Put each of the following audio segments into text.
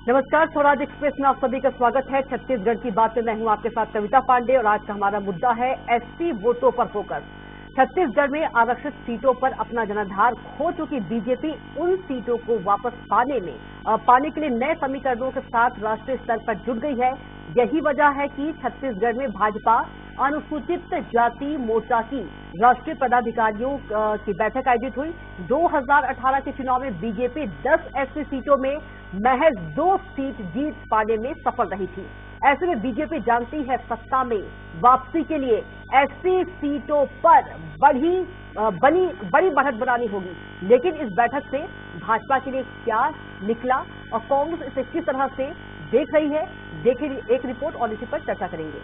नमस्कार, स्वराज एक्सप्रेस में आप सभी का स्वागत है। छत्तीसगढ़ की बात में मैं हूं आपके साथ कविता पांडे और आज का हमारा मुद्दा है एसटी वोटों पर फोकस। छत्तीसगढ़ में आरक्षित सीटों पर अपना जनाधार खो चुकी बीजेपी उन सीटों को वापस पाने के लिए नए समीकरणों के साथ राष्ट्रीय स्तर पर जुट गई है। यही वजह है कि छत्तीसगढ़ में भाजपा अनुसूचित जाति मोर्चा की राष्ट्रीय पदाधिकारियों की बैठक आयोजित हुई। 2018 के चुनाव में बीजेपी 10 एससी सीटों में महज 2 सीट जीत पाने में सफल रही थी। ऐसे में बीजेपी जानती है सत्ता में वापसी के लिए एससी सीटों पर बड़ी बढ़त बनानी होगी। लेकिन इस बैठक से भाजपा के लिए क्या निकला और कांग्रेस इसे किस तरह से देख रही है, देखिए एक रिपोर्ट और इसी पर चर्चा करेंगे।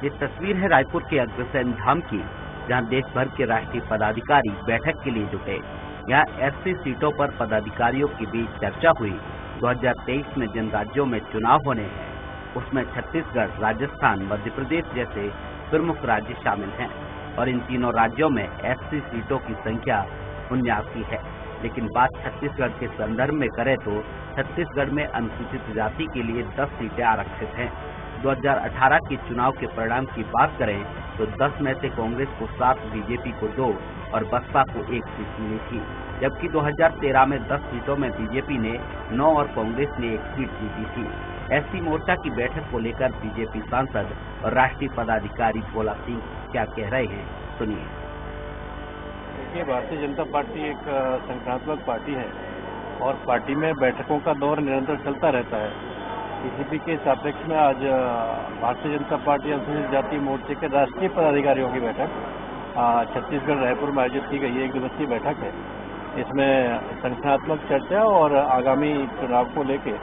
ये तस्वीर है रायपुर के अग्रसेन धाम की, जहां देश भर के राष्ट्रीय पदाधिकारी बैठक के लिए जुटे। यहाँ एससी सीटों पर पदाधिकारियों के बीच चर्चा हुई। 2023 में जिन राज्यों में चुनाव होने हैं, उसमें छत्तीसगढ़, राजस्थान, मध्य प्रदेश जैसे प्रमुख राज्य शामिल हैं और इन तीनों राज्यों में एससी सीटों की संख्या 79 है। लेकिन बात छत्तीसगढ़ के संदर्भ में करें तो छत्तीसगढ़ में अनुसूचित जाति के लिए 10 सीटें आरक्षित हैं। 2018 के चुनाव के परिणाम की बात करें तो 10 में से कांग्रेस को 7, बीजेपी को 2 और बसपा को 1 सीट मिली थी, जबकि 2013 में 10 सीटों में बीजेपी ने 9 और कांग्रेस ने 1 सीट जीती थी। एससी मोर्चा की बैठक को लेकर बीजेपी सांसद और राष्ट्रीय पदाधिकारी भोला सिंह क्या कह रहे हैं, सुनिए। देखिए, भारतीय जनता पार्टी एक संगठनात्मक पार्टी है और पार्टी में बैठकों का दौर निरंतर चलता रहता है। बीजेपी के सापेक्ष में आज भारतीय जनता पार्टी अनुसूचित जाति मोर्चे के राष्ट्रीय पदाधिकारियों की बैठक छत्तीसगढ़ रायपुर में आयोजित की गई 1 दिवसीय बैठक है। इसमें संगठनात्मक चर्चा और आगामी चुनाव को लेकर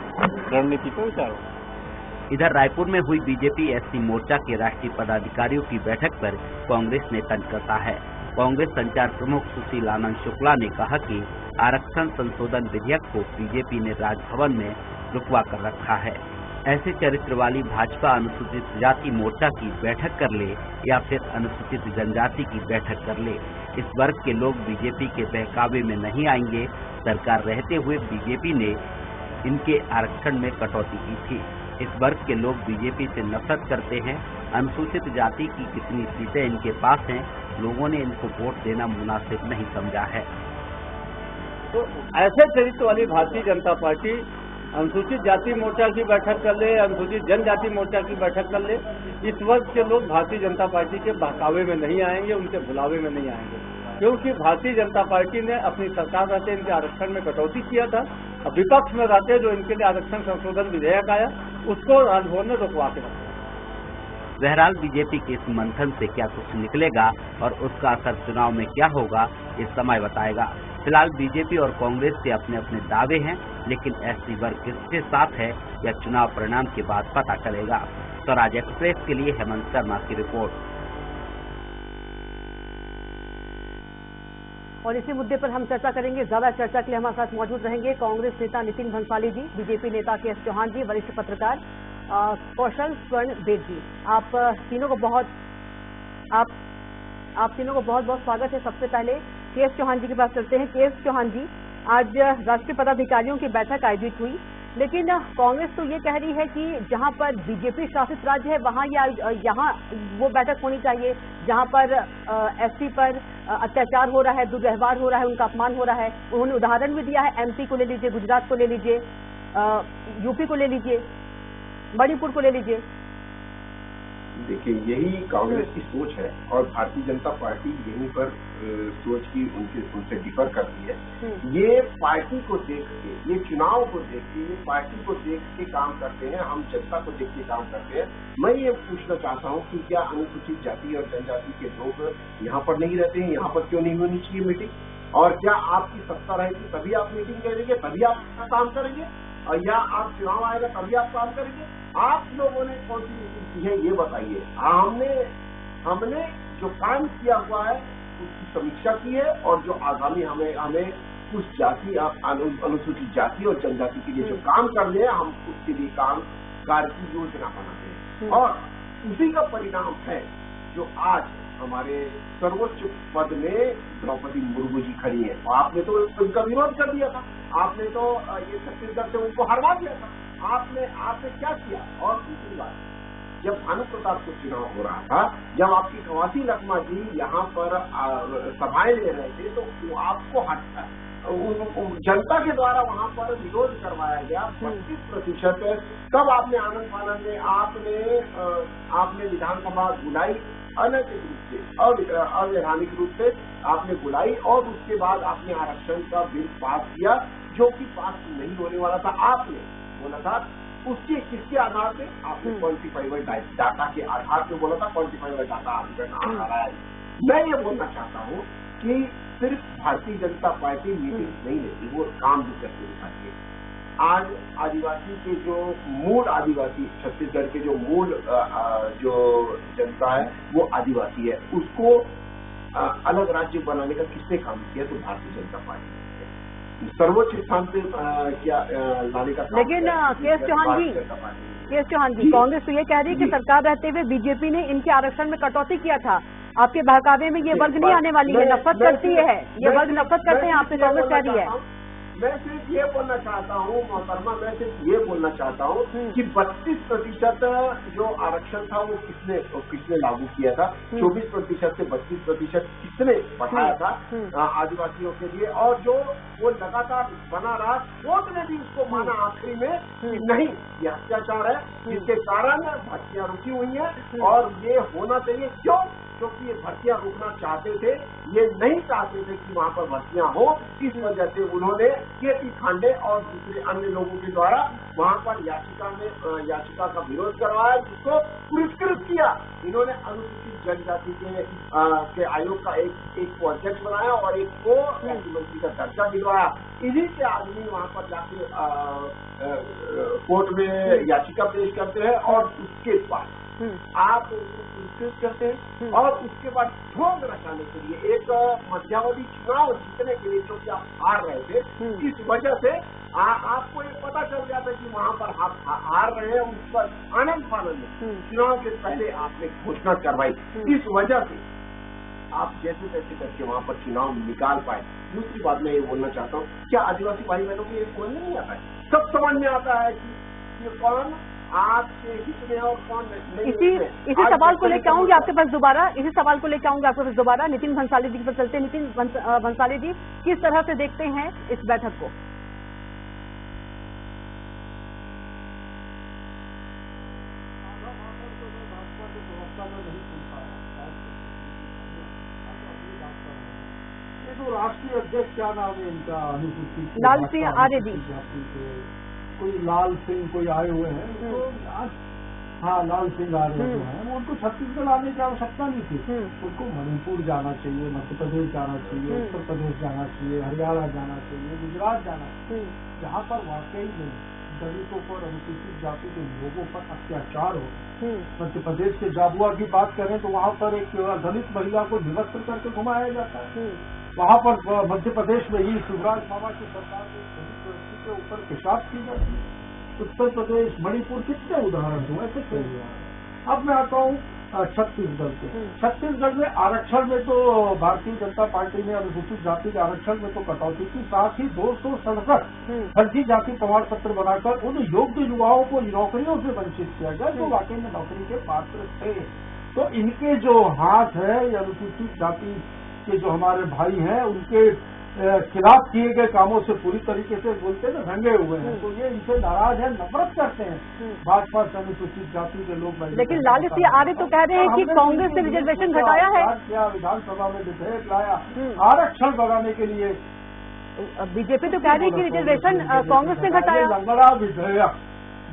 रणनीति पर विचार होगा। इधर रायपुर में हुई बीजेपी एससी मोर्चा के राष्ट्रीय पदाधिकारियों की बैठक पर कांग्रेस ने तंज कसा है। कांग्रेस संचार प्रमुख सुशील आनंद शुक्ला ने कहा कि आरक्षण संशोधन विधेयक को बीजेपी ने राजभवन में रुकवा कर रखा है। ऐसे चरित्र वाली भाजपा अनुसूचित जाति मोर्चा की बैठक कर ले या फिर अनुसूचित जनजाति की बैठक कर ले, इस वर्ग के लोग बीजेपी के बहकावे में नहीं आएंगे। सरकार रहते हुए बीजेपी ने इनके आरक्षण में कटौती की थी। इस वर्ग के लोग बीजेपी से नफरत करते हैं। अनुसूचित जाति की कितनी सीटें इनके पास हैं, लोगों ने इनको वोट देना मुनासिब नहीं समझा है। तो ऐसे चरित्र वाली भारतीय जनता पार्टी अनुसूचित जाति मोर्चा की बैठक कर ले, अनुसूचित जनजाति मोर्चा की बैठक कर ले, इस वर्ग के लोग भारतीय जनता पार्टी के बहकावे में नहीं आएंगे, उनके बुलावे में नहीं आएंगे, क्योंकि भारतीय जनता पार्टी ने अपनी सरकार रहते इनके आरक्षण में कटौती किया था। अब विपक्ष में रहते जो इनके लिए आरक्षण संशोधन विधेयक आया, उसको राजभवन ने रुकवा के रखा। बहरहाल बीजेपी के इस मंथन से क्या कुछ निकलेगा और उसका असर चुनाव में क्या होगा, इस समय बताएगा। फिलहाल बीजेपी और कांग्रेस के अपने अपने दावे हैं, लेकिन एससी वर्ग किसके साथ है या चुनाव परिणाम के बाद पता चलेगा। स्वराज एक्सप्रेस के लिए हेमंत शर्मा की रिपोर्ट। और इसी मुद्दे पर हम चर्चा करेंगे। ज्यादा चर्चा के लिए हमारे साथ मौजूद रहेंगे कांग्रेस नेता नितिन भंसाली जी, बीजेपी नेता के.एस. चौहान जी, वरिष्ठ पत्रकार कौशल स्वर्ण बेद जी। आप तीनों को बहुत बहुत स्वागत है। सबसे पहले के.एस. चौहान जी के पास चलते हैं। के.एस. चौहान जी, आज राष्ट्रीय पदाधिकारियों की बैठक आयोजित हुई, लेकिन कांग्रेस तो ये कह रही है कि जहां पर बीजेपी शासित राज्य है वहां यहाँ वो बैठक होनी चाहिए जहां पर एससी पर अत्याचार हो रहा है, दुर्व्यवहार हो रहा है, उनका अपमान हो रहा है। उन्होंने उदाहरण भी दिया है, एमपी को ले लीजिए, गुजरात को ले लीजिए, यूपी को ले लीजिए, मणिपुर को ले लीजिए। देखिए, यही कांग्रेस की सोच है और भारतीय जनता पार्टी यहीं पर सोच की उनसे डिफर करती है। ये पार्टी को देख के, ये चुनाव को देख के, ये पार्टी को देख के काम करते हैं, हम जनता को देख के काम करते हैं। मैं ये पूछना चाहता हूँ कि क्या अनुसूचित जाति और जनजाति के लोग यहाँ पर नहीं रहते हैं? यहाँ पर क्यों नहीं होनी चाहिए मीटिंग? और क्या आपकी सत्ता रहेगी तभी आप मीटिंग करेंगे, तभी आप काम करेंगे, और या आप चुनाव आएगा तभी आप काम करेंगे? आप लोगों ने कौन सी मीटिंग की है ये बताइए। हमने जो काम किया हुआ है उसकी समीक्षा की है और जो आगामी हमें उस जाति अनुसूचित जाति और जनजाति के लिए जो काम करने हैं, हम उसके लिए कार्य की योजना बनाते हैं और उसी का परिणाम है जो आज हमारे सर्वोच्च पद में द्रौपदी मुर्मू जी खड़ी है और आपने तो उनका विरोध कर दिया था, आपने तो ये छत्तीसगढ़ से उनको हरवा दिया था। आपने क्या किया? और दूसरी बात, जब भानु प्रताप को चुनाव हो रहा था, जब आपकी कवासी लखमा जी यहाँ पर सभाएं ले रहे थे, तो आपको जनता के द्वारा वहां पर विरोध करवाया गया 32%। तब आपने आनंद फानंद में आपने विधानसभा बुलाई, अनैतिक रूप से और अवैधानिक रूप से आपने बुलाई, और उसके बाद आपने आरक्षण का बिल पास किया जो कि पास नहीं होने वाला था। आपने बोला था उसके किसके आधार पे? आपने क्वांटिफाइबल डाटा के आधार पे बोला था, क्वांटिफाइबल डाटा आपका नाम आ रहा है। मैं ये बोलना चाहता हूँ कि सिर्फ भारतीय जनता पार्टी मीटिंग नहीं लेती, वो काम भी करके दिखाती है। आज आदिवासी के जो मूल आदिवासी, छत्तीसगढ़ के जो मूल जो जनता है वो आदिवासी है, उसको अलग राज्य बनाने का किसने काम किया? तो भारतीय जनता पार्टी सर्वोच्च स्थान पे क्या लाने का काम। लेकिन के.एस. चौहान जी, कांग्रेस तो ये कह रही है कि सरकार रहते हुए बीजेपी ने इनके आरक्षण में कटौती किया था। आपके बहकावे में ये वर्ग नहीं आने वाली है, नफरत करती है, ये वर्ग नफरत करते हैं आपसे, कांग्रेस कह रही है। मैं सिर्फ ये बोलना चाहता हूँ मोहतरमा, मैं सिर्फ ये बोलना चाहता हूँ कि 32% जो आरक्षण था वो किसने लागू किया था? 24% से 32% किसने बढ़ाया था आदिवासियों के लिए? और जो वो लगातार बना रहा, कोर्ट ने भी उसको माना आखिरी में कि नहीं, ये अत्याचार है, जिसके कारण भर्तियां रुकी हुई है और ये होना चाहिए। क्यों? क्योंकि ये भर्तियां रुकना चाहते थे, ये नहीं चाहते थे कि वहां पर भर्तियां हो। इस वजह से उन्होंने के.पी. खांडे और दूसरे अन्य लोगों के द्वारा वहां पर याचिका का विरोध करवाया, जिसको पुरस्कृत किया। इन्होंने अनुसूचित जनजाति के आयोग का एक को अध्यक्ष बनाया और एक को मंत्री का दर्जा दिलवाया। इन्हीं के आदमी वहां पर जाके कोर्ट में याचिका पेश करते हैं और उसके बाद आप उसको पुरस्कृत करते हैं और उसके बाद ढोंग रचाने के लिए एक मध्यावधि चुनाव जीतने के लिए, जो कि आप हार रहे थे, इस वजह से आपको ये पता चल गया था कि वहां पर आप हार रहे हैं, उस पर आनंद फानंद चुनाव के पहले आपने घोषणा करवाई। इस वजह से आप जैसे तैसे करके वहां पर चुनाव निकाल पाए। दूसरी बात मैं ये बोलना चाहता हूँ, क्या आदिवासी भाई बहनों को ये समझ में नहीं आता है? सब समझ में आता है कि कौन आपके हित में और कौन नहीं। इसी सवाल को लेकर आऊंगी आपके पास दोबारा, नितिन भंसाली जी पर चलते। नितिन भंसाली जी, किस तरह से देखते हैं इस बैठक को? तो राष्ट्रीय अध्यक्ष क्या नाम है इनका? अनुसूचित लाल सिंह आर्य जी, कोई लाल सिंह कोई आए हुए हैं तो आज, हाँ लाल सिंह आर्य जो है, उनको छत्तीसगढ़ आने की आवश्यकता नहीं थी। उनको मणिपुर जाना चाहिए, मध्य प्रदेश जाना चाहिए, उत्तर प्रदेश जाना चाहिए, हरियाणा जाना चाहिए, गुजरात जाना चाहिए, जहाँ पर वाकई में दलितों पर, अनुसूचित जाति के लोगों पर अत्याचार हो। मध्य प्रदेश के झाबुआ की बात करें तो वहाँ पर एक दलित महिला को विवस्त्र करके घुमाया जाता है। वहाँ पर मध्य प्रदेश में ही शिवराज बाबा की सरकार के ऊपर पेशाब की जाती है। उत्तर प्रदेश, मणिपुर, कितने उदाहरण हुए ऐसे कई उदाहरण। अब मैं आता हूँ छत्तीसगढ़ के। छत्तीसगढ़ में आरक्षण में तो भारतीय जनता पार्टी ने अनुसूचित जाति के आरक्षण में तो कटौती की, साथ ही 267 फर्जी जाति प्रमाण पत्र बनाकर उन योग्य युवाओं को नौकरियों से वंचित किया गया जो वाकई में नौकरी के पात्र थे। तो इनके जो हाथ है, अनुसूचित जाति के जो हमारे भाई हैं, उनके खिलाफ किए गए कामों से पूरी तरीके से बोलते हैं रंगे हुए हैं। तो ये इनसे नाराज है, नफरत करते हैं भाजपा से, अनुसूचित जाति के लोग। लेकिन लाल सिंह आर्य तो कह रहे हैं कि कांग्रेस ने रिजर्वेशन घटाया है, विधानसभा में विधेयक लाया आरक्षण बढ़ाने के लिए। बीजेपी तो कह रही है कि रिजर्वेशन कांग्रेस ने घटाया। लंगड़ा विधेयक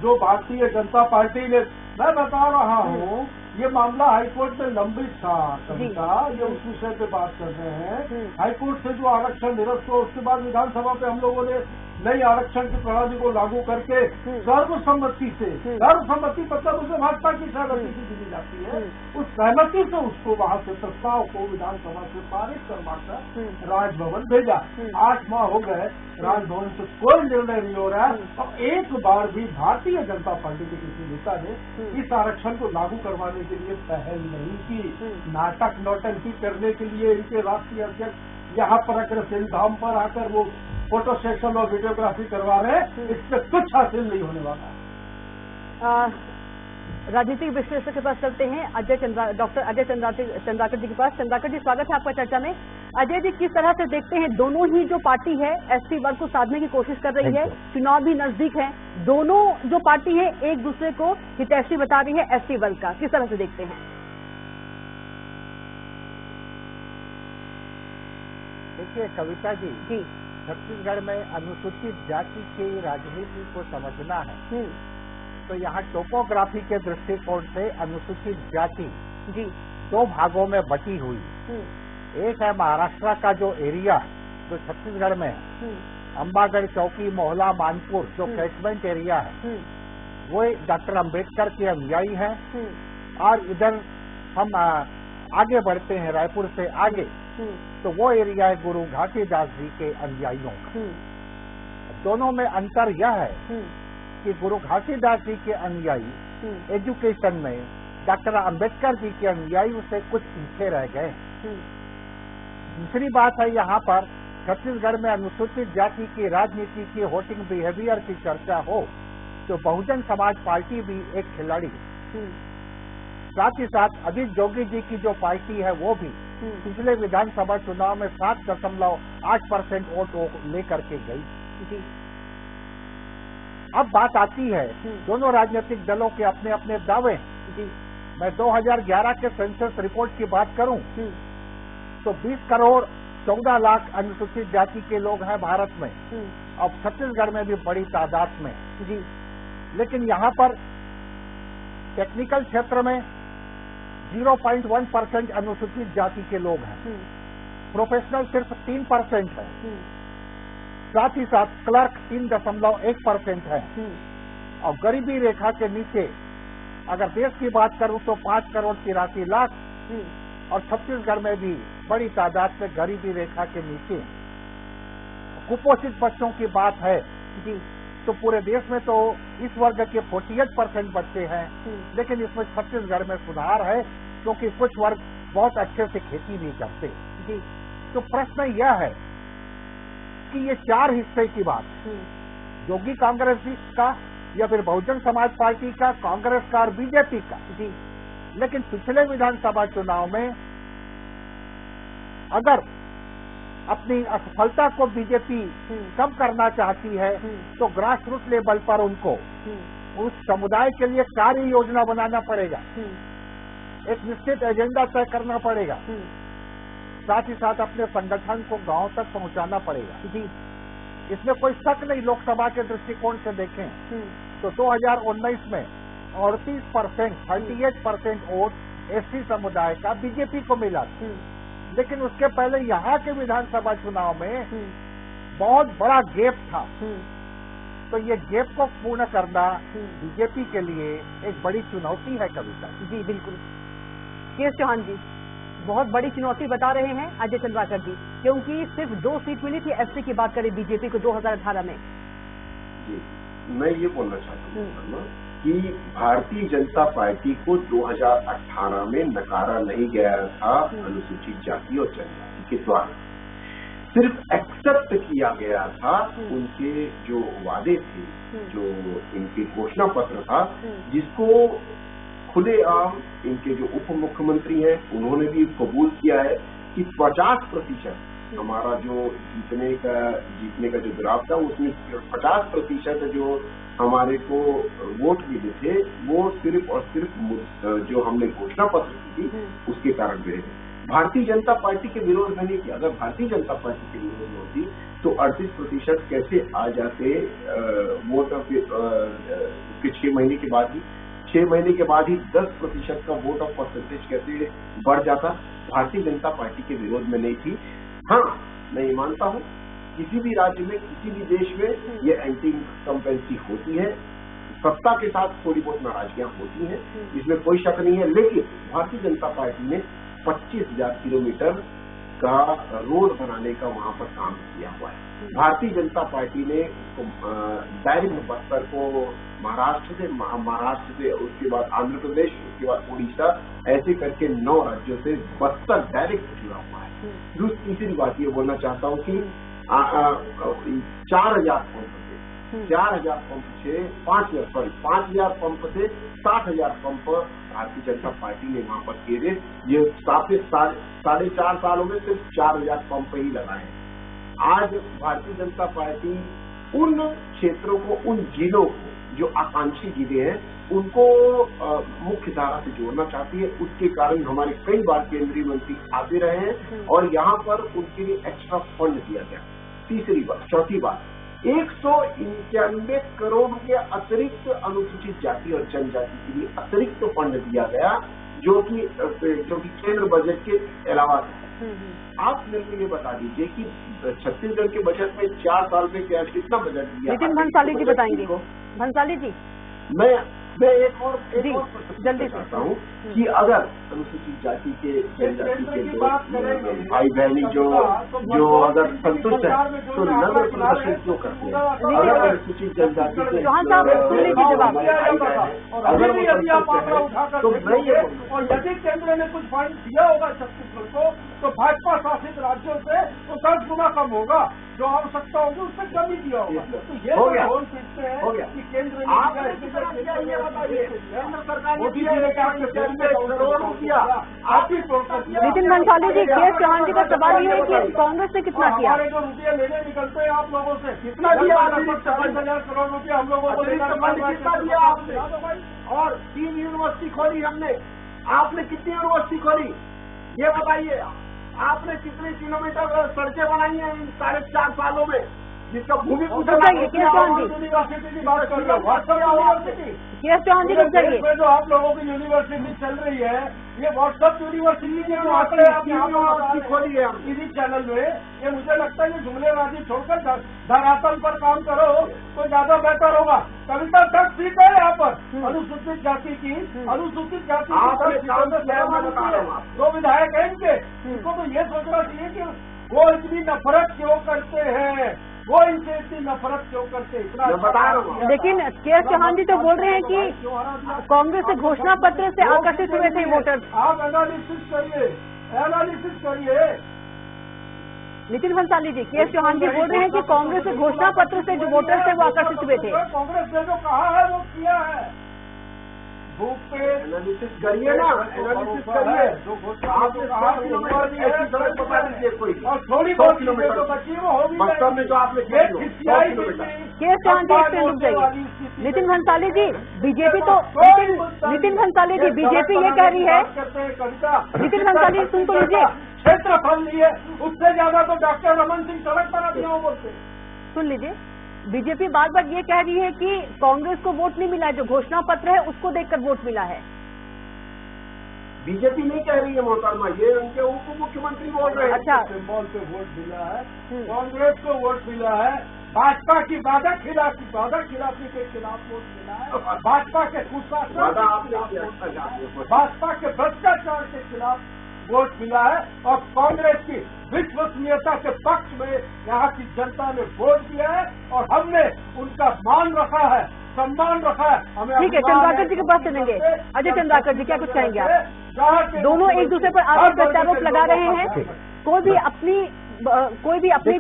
जो भारतीय जनता पार्टी ने, मैं बता रहा हूँ, ये मामला हाईकोर्ट में लंबित था कविता, ये उस विषय पे बात कर रहे हैं। हाईकोर्ट से जो आरक्षण निरस्त हुआ उसके बाद विधानसभा पे हम लोगों ने नई आरक्षण की प्रणाली को लागू करके सर्वसम्मति से, सर्वसम्मति मतलब उसे भाजपा की सहमति से दी जाती है, उस सहमति से उसको वहां से प्रस्ताव को विधानसभा से पारित करवाकर राजभवन भेजा। 8 माह हो गए, राजभवन से कोई निर्णय नहीं हो रहा है। और एक बार भी भारतीय जनता पार्टी के किसी नेता ने इस आरक्षण को लागू करवाने के लिए पहल नहीं की। नाटक नौटंकी करने के लिए इनके राष्ट्रीय अध्यक्ष यहाँ पर अग्रसेन धाम पर आकर वो फोटो सेशन और वीडियोग्राफी करवा रहे हैं, इससे कुछ हासिल नहीं होने वाला। राजनीतिक विश्लेषक के पास चलते हैं, डॉक्टर अजय चंद्राकर जी के पास। चंद्राकर जी, स्वागत है आपका चर्चा में। अजय जी, किस तरह से देखते हैं, दोनों ही जो पार्टी है एसटी वर्ग को साधने की कोशिश कर रही है, चुनाव भी नजदीक है, दोनों जो पार्टी है एक दूसरे को हितैषी बता रही है एसटी वर्ग का, किस तरह से देखते हैं? देखिए कविता जी, छत्तीसगढ़ में अनुसूचित जाति की राजनीति को समझना है तो यहाँ टोपोग्राफी के दृष्टिकोण से अनुसूचित जाति दो भागों में बटी हुई। एक है महाराष्ट्र का जो एरिया जो छत्तीसगढ़ में है, अंबागढ़, चौकी, मोहला, मानपुर जो कैचमेंट एरिया है, वो डॉक्टर अंबेडकर के अनुयायी हैं। और इधर हम आगे बढ़ते हैं रायपुर से आगे तो वो एरिया है गुरु घासीदास जी के अनुयायियों का। दोनों में अंतर यह है कि गुरु घासीदास जी के अनुयायी एजुकेशन में डॉक्टर अंबेडकर जी के अनुयायी उससे कुछ पीछे रह गए। दूसरी बात है यहाँ पर छत्तीसगढ़ में अनुसूचित जाति की राजनीति की वोटिंग बिहेवियर की चर्चा हो तो बहुजन समाज पार्टी भी एक खिलाड़ी, साथ ही साथ अजीत जोगी जी की जो पार्टी है वो भी पिछले विधानसभा चुनाव में 7.8% वोट लेकर के गई। अब बात आती है दोनों राजनीतिक दलों के अपने अपने दावे। मैं 2011 के सेंसस रिपोर्ट की बात करूं तो 20 करोड़ 14 लाख अनुसूचित जाति के लोग हैं भारत में और छत्तीसगढ़ में भी बड़ी तादाद में। लेकिन यहाँ पर टेक्निकल क्षेत्र में 0.1% अनुसूचित जाति के लोग हैं, प्रोफेशनल सिर्फ 3% है, साथ ही साथ क्लर्क 3.1% है और गरीबी रेखा के नीचे अगर देश की बात करूं तो 5 करोड़ 83 लाख और छत्तीसगढ़ में भी बड़ी तादाद में गरीबी रेखा के नीचे। कुपोषित बच्चों की बात है तो पूरे देश में तो इस वर्ग के 48% बच्चे हैं, लेकिन इसमें छत्तीसगढ़ में सुधार है क्योंकि कुछ वर्ग बहुत अच्छे से खेती नहीं करते। तो प्रश्न यह है कि ये 4 हिस्से की बात, योगी कांग्रेस का या फिर बहुजन समाज पार्टी का, कांग्रेस का और बीजेपी का। लेकिन पिछले विधानसभा चुनाव में अगर अपनी असफलता को बीजेपी कम करना चाहती है तो ग्रास रूट लेवल पर उनको उस समुदाय के लिए कार्य योजना बनाना पड़ेगा, एक निश्चित एजेंडा तय करना पड़ेगा, साथ ही साथ अपने संगठन को गांव तक पहुंचाना पड़ेगा। इसमें कोई शक नहीं। लोकसभा के दृष्टिकोण से देखें तो 2019 में 38% वोट एससी समुदाय का बीजेपी को मिला, लेकिन उसके पहले यहाँ के विधानसभा चुनाव में बहुत बड़ा गैप था। तो ये गैप को पूर्ण करना बीजेपी के लिए एक बड़ी चुनौती है कविता जी। बिल्कुल, के चौहान जी बहुत बड़ी चुनौती बता रहे हैं अजय चंद्राकर जी, क्योंकि सिर्फ 2 सीट मिली थी एससी की बात करें बीजेपी को 2018 में। जी, मैं ये बोलना चाहता हूँ कि भारतीय जनता पार्टी को 2018 में नकारा नहीं गया था अनुसूचित जाति और जनजाति के द्वारा, सिर्फ एक्सेप्ट किया गया था उनके जो वादे थे, जो इनके घोषणा पत्र था, जिसको खुलेआम इनके जो उप मुख्यमंत्री हैं उन्होंने भी कबूल किया है कि 50% हमारा जो जीतने का जो ग्राफ था उसमें 50% जो हमारे को वोट मिले थे वो सिर्फ और सिर्फ जो हमने घोषणा पत्र की थी उसके कारण मिले थे। भारतीय जनता पार्टी के विरोध में नहीं थी। अगर भारतीय जनता पार्टी के विरोध में होती तो 38% कैसे आ जाते वोट उसके 6 महीने के बाद ही 6 महीने के बाद ही 10% का वोट ऑफ परसेंटेज कैसे बढ़ जाता। भारतीय जनता पार्टी के विरोध में नहीं थी। हाँ, मैं ये मानता हूँ किसी भी राज्य में, किसी भी देश में ये एंटी इनकम्बेंसी होती है, सत्ता के साथ थोड़ी बहुत नाराजगियां होती हैं, इसमें कोई शक नहीं है। लेकिन भारतीय जनता पार्टी ने 25,000 किलोमीटर का रोड बनाने का वहां पर काम किया हुआ है। भारतीय जनता पार्टी ने डायरेक्ट बस्तर को महाराष्ट्र से, उसके बाद आंध्र प्रदेश, उसके बाद उड़ीसा, ऐसे करके 9 राज्यों से बस्तर डायरेक्ट जुड़ा हुआ है। तीसरी बात ये बोलना चाहता हूँ कि 4,000 पंप से 5,000 पंप से 60,000 पंप भारतीय जनता पार्टी ने वहां पर किए। ये 4.5 सालों में सिर्फ 4,000 पंप ही लगाए हैं। आज भारतीय जनता पार्टी उन क्षेत्रों को, उन जिलों को जो आकांक्षी जिले हैं, उनको मुख्य धारा से जोड़ना चाहती है। उसके कारण हमारे कई बार केंद्रीय मंत्री आते रहे हैं और यहाँ पर उनके लिए एक्स्ट्रा फंड दिया गया। चौथी बात, 191 करोड़ के अतिरिक्त अनुसूचित जाति और जनजाति के लिए अतिरिक्त फंड दिया गया, जो कि केंद्र बजट के अलावा है। आप मेरे को ये बता दीजिए कि छत्तीसगढ़ के बजट में 4 साल में क्या कितना बजट दिया? लेकिन भंसाली जी बताएंगे। भंसाली जी, मैं एक और जल्दी चाहता हूँ कि अगर अनुसूचित जाति के, जनजाति के भाई बहनी जो अगर संतुष्ट है तो नगर प्रदर्शन क्यों करते हैं? अगर अनुसूचित जनजाति के तो नहीं है, और यदि केंद्र ने कुछ फंड दिया होगा छत्तीसगढ़ को तो भाजपा शासित राज्यों से तो 10 गुना कम होगा, जो आवश्यकता होगी उससे कम ही दिया होगा। तो ये बोल सकते हैं कि केंद्र ने केंद्र सरकार करोड़ रुपया आप ही नितिन भंसाली जी, के चौहान जी का सवाल ये है कि कांग्रेस ने कितना किया? हमारे जो रुपये लेने निकलते हैं आप लोगों से, कितना दिया? 50,000 करोड़ रुपया हम लोगों को कितना दिया आपने? और 3 यूनिवर्सिटी खोली हमने, आपने कितनी यूनिवर्सिटी खोली ये बताइए? आपने कितने किलोमीटर सड़कें बनाई हैं इन 4.5 सालों में, जिसका भूमि यूनिवर्सिटी की बात कर रहे हो? यूनिवर्सिटी जो आप लोगों की यूनिवर्सिटी चल रही है, ये व्हाट्सएप यूनिवर्सिटी के जो आंकड़े आपने खोली है टीवी चैनल में, ये मुझे लगता है ये जुमलेबाजी छोड़कर धरातल पर काम करो तो ज्यादा बेहतर होगा। कविता 10 सीट है यहाँ पर अनुसूचित जाति की, अनुसूचित जाति की 2 विधायक हैं इनके। इनको तो ये सोचना चाहिए कि वो इतनी नफरत क्यों करते हैं, वो इनसे इतनी नफरत क्यों करते हैं, इतना बता रहा हूँ। लेकिन के चौहान जी तो बोल रहे हैं कि कांग्रेस से घोषणा पत्र से आकर्षित हुए थे वोटर। आप एनालिसिस करिए। नितिन भंसाली जी, के चौहान जी बोल रहे हैं कि कांग्रेस से घोषणा पत्र से जो वोटर थे वो आकर्षित हुए थे। कांग्रेस ने जो कहा है वो किया है। एनालिसिस करिए ना, एनालिसिस करिए। आपने 100 किलोमीटर ऐसी सड़क बता दीजिए कोई, और थोड़ी 100 किलोमीटर तो बची वो होगी। वास्तव में जो आपने किया 100 किलोमीटर। के चौहान जी इससे रुक जाइए। नितिन भंसाली जी, बीजेपी तो नितिन भंसाली जी, बीजेपी ये कह रही है। नितिन भंसाली सुन तो लीजिए, क्षेत्रफल लिए उससे ज्यादा तो डॉक्टर रमन सिंह सड़क बना दिया बोलते। सुन लीजिए, बीजेपी बार बार ये कह रही है कि कांग्रेस को वोट नहीं मिला है, जो घोषणा पत्र है उसको देखकर वोट मिला है। बीजेपी नहीं कह रही है मोहतरमा, ये उनके उप मुख्यमंत्री बोल रहे हैं। अच्छा, सिंबल पे वोट मिला है, कांग्रेस को वोट मिला है, भाजपा की वादा खिलाफी के खिलाफ वोट मिला है, भाजपा के कुशासन, भाजपा के भ्रष्टाचार के खिलाफ वोट मिला है, और कांग्रेस की विश्वसनीयता के पक्ष में यहाँ की जनता ने वोट दिया है और हमने उनका मान रखा है, सम्मान रखा है। हमें ठीक है, चंद्राकर जी के पास चलेंगे। अजय चंद्राकर जी, क्या कुछ कहेंगे आप? दोनों एक दूसरे पर आरोप प्रत्यारोप लगा रहे हैं, कोई भी अपनी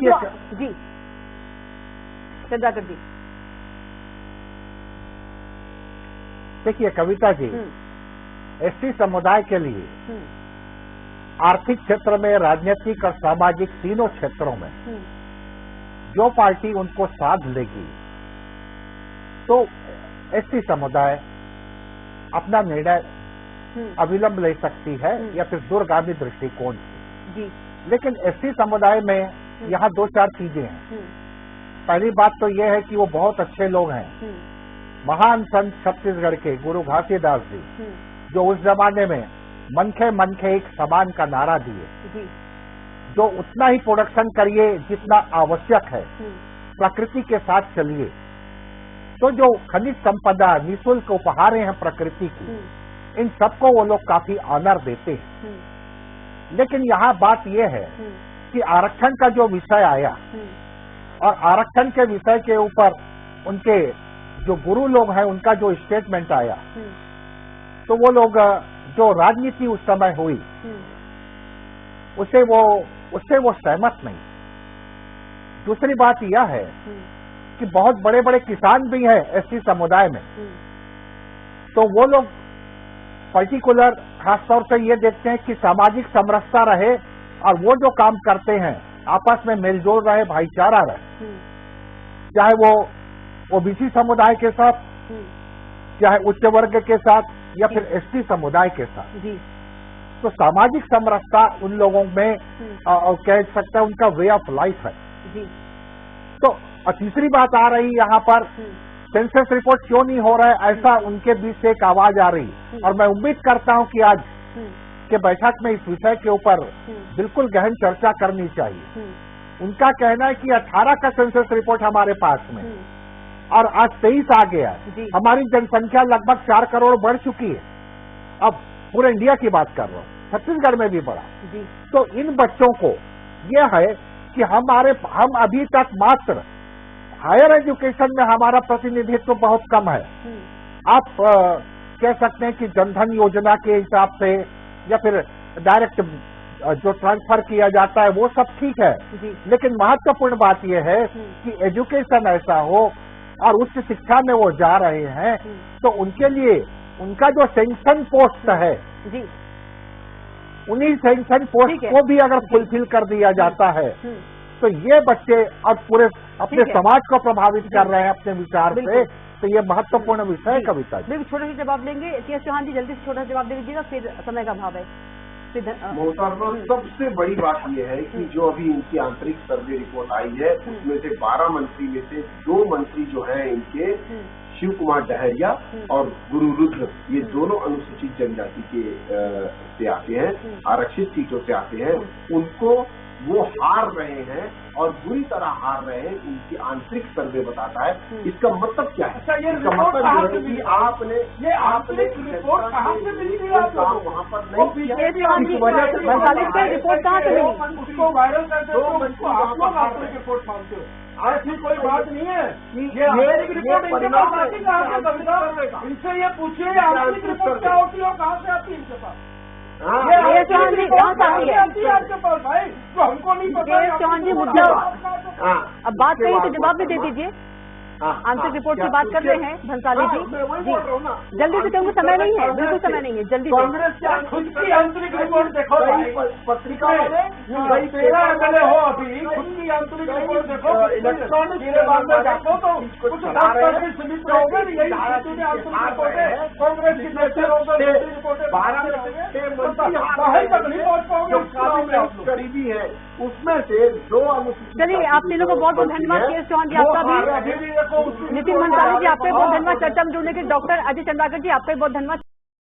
जी चंद्राकर जी। देखिए कविता जी, एसटी समुदाय के लिए आर्थिक क्षेत्र में, राजनीतिक और सामाजिक तीनों क्षेत्रों में जो पार्टी उनको साथ लेगी तो एसटी समुदाय अपना निर्णय अविलंब ले सकती है या फिर दूरगामी दृष्टिकोण से। लेकिन एसटी समुदाय में यहाँ 2-4 चीजें हैं। पहली बात तो यह है कि वो बहुत अच्छे लोग हैं। महान संत छत्तीसगढ़ के गुरु घासीदास जी, जो उस जमाने में मनखे मनखे एक समान का नारा दिए, जो उतना ही प्रोडक्शन करिए जितना आवश्यक है, प्रकृति के साथ चलिए। तो जो खनिज संपदा निःशुल्क उपहार हैं प्रकृति की, इन सबको वो लोग काफी ऑनर देते हैं। लेकिन यहाँ बात यह है कि आरक्षण का जो विषय आया और आरक्षण के विषय के ऊपर उनके जो गुरु लोग हैं उनका जो स्टेटमेंट आया, तो वो लोग जो राजनीति उस समय हुई उससे वो सहमत नहीं। दूसरी बात यह है कि बहुत बड़े बड़े किसान भी हैं एसटी समुदाय में, तो वो लोग पर्टिकुलर खासतौर से ये देखते हैं कि सामाजिक समरसता रहे और वो जो काम करते हैं आपस में मेलजोल रहे, भाईचारा रहे, चाहे वो ओबीसी समुदाय के साथ, चाहे उच्च वर्ग के साथ या फिर एसटी समुदाय के साथ। तो सामाजिक समरसता उन लोगों में कह सकते हैं उनका वे ऑफ लाइफ है। तो तीसरी बात आ रही यहाँ पर, सेंसस रिपोर्ट क्यों नहीं हो रहा है, ऐसा उनके बीच से एक आवाज आ रही। और मैं उम्मीद करता हूं कि आज के बैठक में इस विषय के ऊपर बिल्कुल गहन चर्चा करनी चाहिए। उनका कहना है कि 18 का सेंसस रिपोर्ट हमारे पास में और आज 23 आ गया, हमारी जनसंख्या लगभग 4 करोड़ बढ़ चुकी है। अब पूरे इंडिया की बात कर रहा हूँ, छत्तीसगढ़ में भी बढ़ा। तो इन बच्चों को यह है कि हम अभी तक मात्र हायर एजुकेशन में हमारा प्रतिनिधित्व बहुत कम है। आप कह सकते हैं कि जनधन योजना के हिसाब से या फिर डायरेक्ट जो ट्रांसफर किया जाता है वो सब ठीक है, लेकिन महत्वपूर्ण बात यह है कि एजुकेशन ऐसा हो और उच्च शिक्षा में वो जा रहे हैं, तो उनके लिए उनका जो सैंक्शन पोस्ट है, उन्हीं सैंक्शन पोस्ट को भी अगर फुलफिल कर दिया जाता है तो ये बच्चे और पूरे अपने समाज को प्रभावित कर रहे हैं अपने विचार से। तो ये महत्वपूर्ण विषय है कविता जी। छोटा सा जवाब लेंगे टीएस चौहान जी, जल्दी से छोटा जवाब दे दीजिएगा, फिर समय का अभाव है। मोहतरमा, सबसे बड़ी बात यह है कि जो अभी इनकी आंतरिक सर्वे रिपोर्ट आई है उसमें से 12 मंत्री में से 2 मंत्री जो हैं इनके शिव कुमार डहरिया और गुरु रुद्र, ये दोनों अनुसूचित जनजाति के से आते हैं, आरक्षित सीटों से आते हैं। उनको वो हार रहे हैं और बुरी तरह हार रहे हैं, इनकी आंतरिक सर्वे बताता है। इसका मतलब क्या है? इसका मतलब ये है कि आपने रिपोर्ट कहाँ से मिलती है? वहाँ पर नहीं किया, इस वजह से रिपोर्ट कहाँ से मिली? उसको वायरल करते हो, उसको आप लोग आंतरिक रिपोर्ट मानते हो। ऐसी कोई बात नहीं है। ये रिपोर्ट इनके पास आती कहाँ से? कविता, इनसे ये पूछिए आंतरिक रिपोर्ट क्या होती है और कहाँ से आती है इनके पास? चौहान जी कहाँ से आती है आपके पास भाई, तो हमको नहीं पता। चौहान जी मुद्दा अब बात कही तो जवाब भी दे दीजिए। आंतरिक रिपोर्ट की बात कर रहे हैं भंसाली जी, जल्दी से, क्योंकि समय नहीं है, बिल्कुल समय नहीं है, जल्दी। कांग्रेस की खुद की आंतरिक रिपोर्ट देखो, पत्रिका में 13 MLA हो अभी, खुद की आंतरिक रिपोर्ट देखो, इलेक्ट्रॉनिक के बाद में देखो तो कुछ 10% सीमित रहोगे। यही आंतरिक रिपोर्ट है कांग्रेस की, रिपोर्ट 12 तक नहीं पहुँच पाओगे। करीबी है उसमें से 2 अनुसूचित। चलिए, आप तीनों को बहुत बहुत धन्यवाद टीएस चौहान जी, आपका भी, नितिन भंसाली जी आपका बहुत धन्यवाद, चर्चा में जुड़ने के। डॉक्टर अजय चंद्राकर जी आपका बहुत धन्यवाद।